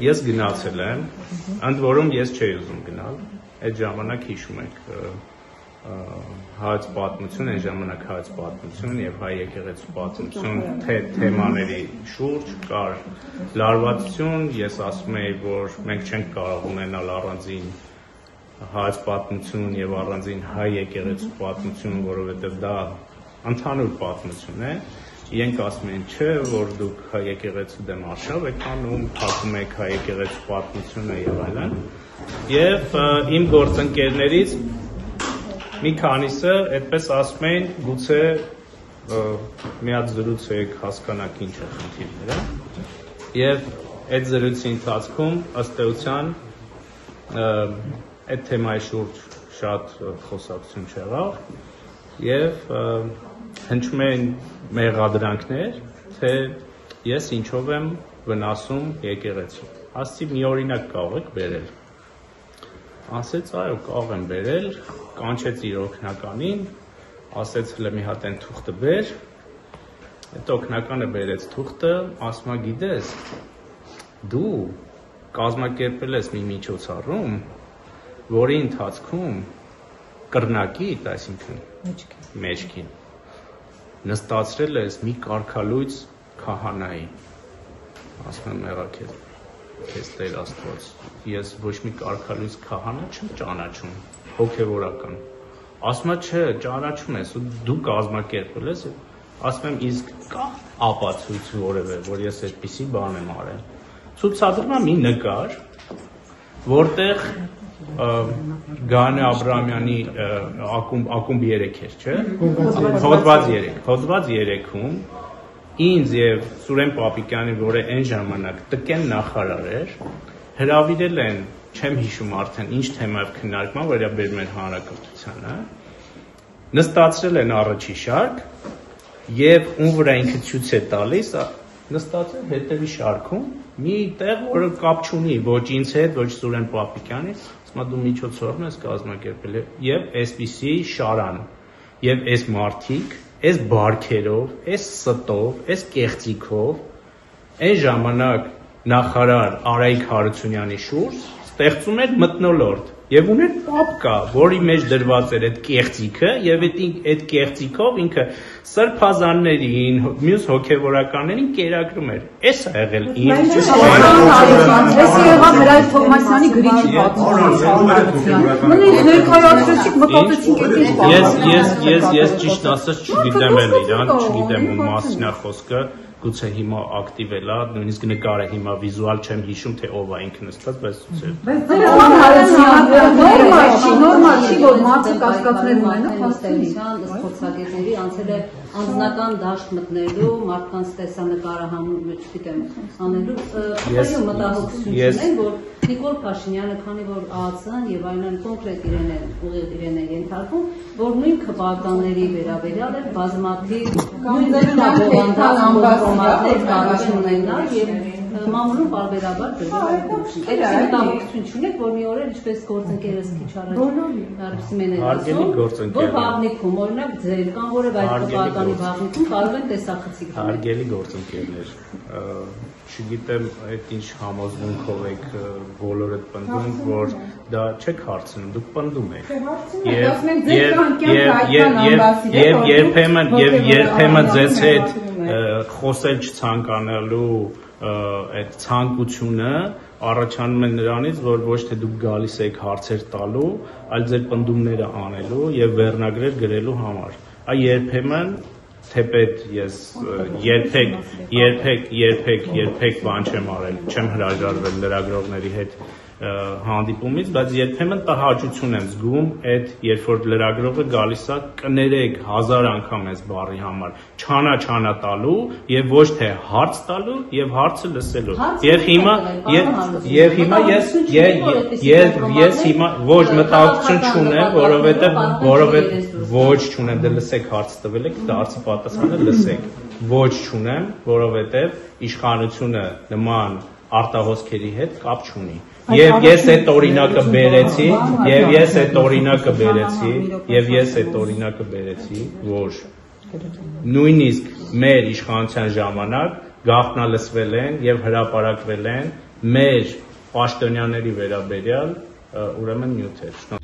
ես գնացել եմ, ընդ որում ես չէի ուզում գնալ, այդ ժամանակ հիշում եք հայոց պատմություն, այն ժամանակ հայոց պատմություն եւ հայ եկեղեցու պատմություն թեմաների շուրջ կար լարվածություն, ես ասում եի, որ մենք չենք կարող ունենալ առանձին հայոց պատմություն եւ առանձին հայ եկեղեցու պատմություն, որովհետեւ դա ընդհանուր պատմություն է, իրենք ասում են չէ, որ դուք հայ եկեղեցու դեմ արշավ եք անում, փակում եք հայ եկեղեցու պատմությունը եւ այլն, եւ իմ գործընկերներից մի քանիսը այդպես ասում էին, գուցե մի հատ զրուցեք, հասկանաք ինչ է խնդիրները, եւ այդ զրույցի ընթացքում ըստ էության այդ թեմայի շուրջ շատ խոսակցություն չեղավ եւ հնչում էին մեղադրանքներ, թե ես ինչով եմ վնասում եկեղեցին։ Ասացի մի օրինակ կարող եք բերել։ Ասեց այո, կարող եմ բերել, կանչեց իր օգնականին, ասեց հլը մի հատ են թուղթը բեր, այդ օգնականը բերեց թուղթը, ասում է գիտես, դու կազմակերպել ես մի միջոցառում, որի ընթացքում կրնակիտ, այսինքն մեջքին, նստացրել ես մի կարգալույծ քահանայի, ասում եմ եղա քեզ Տեր Աստված, ես ոչ մի կարգալույծ քահանա չեմ ճանաչում, հոգևորական, ասում է չէ, ճանաչում ես, դու կազմակերպել ես, ասում եմ իսկ կա ապացույց որևէ, որ ես այդպիսի բան եմ արել, ցուցադրում եմ մի նկար, որտեղ Գանե Աբրահամյանի ակումբ 3 էր, չէ, հոդված 3-ում ինձ եւ Սուրեն Պապիկյանին, որը այն ժամանակ տկեն նախարար էր, հրավիրել են, չեմ հիշում արդեն ինչ թեմայով քննարկման, վերաբերում են հանրակրթությանը, նստացրել են առաջի շարք եւ ում վրա ինքը ցույց է տալիս, նստացել հետևի շարքում, մի տեղ, որը կապ չունի ոչ ինձ հետ, ոչ Սուրեն Պապիկյանի, ասում դու միջոցառում ես կազմակերպել եւ այսպիսի շարան եւ այս մարդիկ Այս բարքերով, այս ստով, այս կեղծիքով, այն ժամանակ նախարար Արայիկ Հարությունյանի շուրջ ստեղծում էր մթնոլորտ եւ ուներ պապկա, որի մեջ դրված էր այդ կեղծիքը եւ այդ կեղծիքով ինքը սրբազաններին, մյուս հոգեվորականներին կերակրում էր։ Էս է եղել ինձ։ Էս եղավ Հրայր Թովմասյանի գրիչի պատմությունը։ Մնից ներկայացրեցիք, մտածեցինք այդ Ես ճիշտ ասած չգիտեմ էլ իրան, չգիտեմ ում մասին է խոսքը, գուցե հիմա ակտիվ էլա, նույնիսկ նկարը հիմա վիզուալ չեմ հիշում, թե ով է ինքը նստած, բայց ցույց նորմալ չի, որ մարդը կասկածներ ունենա, հաստատության ըստ անցել է անձնական դաշտ մտնելու, մարդկանց տեսանկարահանում, չգիտեմ, անելու, մտահոգություն ունեն, որ Նիկոլ Փաշինյանը, քանի որ ԱԱՑ-ն եւ այլն կոնկրետ իրեն է ենթարկում, որ նույն քվեականների վերաբերյալ է բազմաթիվ նույններ կարող են ունենալ եւ մամուլում բարբերաբար դրվել է գույքին։ Այդ մտահոգություն չունեք, որ մի օր ինչպես գործընկերս քիչ առաջ Սիմենը ասում, որ բաղնիքում, օրինակ ձեր կամ որևէ այլ քվեականի բաղնիքում կարող են տեսախցիկ լինել։ Հարգելի գործընկերներ, չգիտեմ այդ ինչ համոզմունքով եք բոլորդ պնդում, որ դա չեք հարցնում, դուք պնդում եք։ Եվ երբեմն ձեզ հետ խոսել չցանկանալու այդ ցանկությունը առաջանում է նրանից, որ ոչ թե դուք գալիս եք հարցեր տալու, այլ ձեր պնդումները անելու եւ վերնագրեր գրելու համար։ Այ երբեմն թեպետ ես երբեք բան չեմ արել, չեմ հրաժարվել լրագրողների հետ հանդիպումից, բայց երբեմն տհաճություն եմ զգում այդ, երբ որ լրագրողը գալիս է կներեք 1000 անգամ այս բառի համար, չանա տալու եւ ոչ թե հարց տալու եւ հարցը լսելու։ Եվ հիմա ես հիմա ոչ մտահոգություն չունեմ, որովհետեւ ոչ չունեմ, դե լսեք հարց տվել եք, դարձի պատասխանը լսեք։ Ոչ չունեմ, որովհետեւ իշխանությունը նման արտահոսքերի հետ կապ չունի։ Եվ ես այդ օրինակը բերեցի, որ նույնիսկ մեր իշխանության ժամանակ գաղտնալսվել են եւ հրապարակվել են մեր պաշտոնյաների վերաբերյալ ուրեմն նյութեր։